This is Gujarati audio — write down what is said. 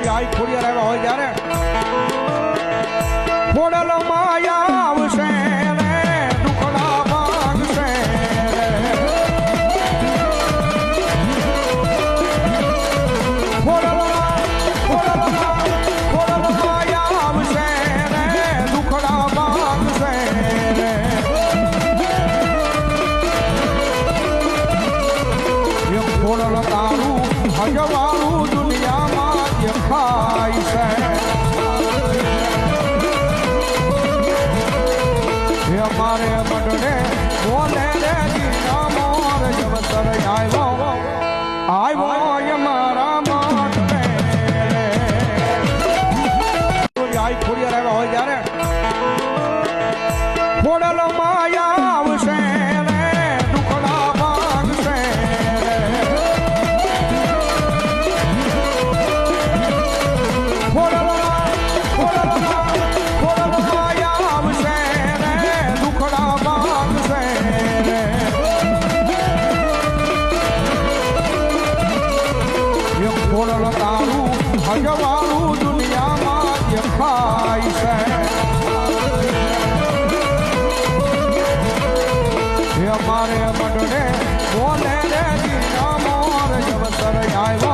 આઈ ખોડિયાર આવ્યા હોય ત્યારે ખોડલ માયા આવશે રે દુખડા ભાગશે ખોડલ માયા આવશે રે દુખડા ભાગશે ખોડલ તારું હજવાળું દુનિયામાં દેખાય છે અમારે મડને બોલે રે દીના મોર જવતર આવ્યો અમારા મડને આઈ ખોડિયાર આવ્યા હોય ત્યારે ખોડલ માયા આવશે રે દુખડા ભાગશે ખોડલ માયા આવશે રે દુખડા ભાગશે ખોડલ તારું હજવાળું દુનિયામાં દેખાય છે અમારે મડને બોલે રે દીના મોર જવતર આવ્યો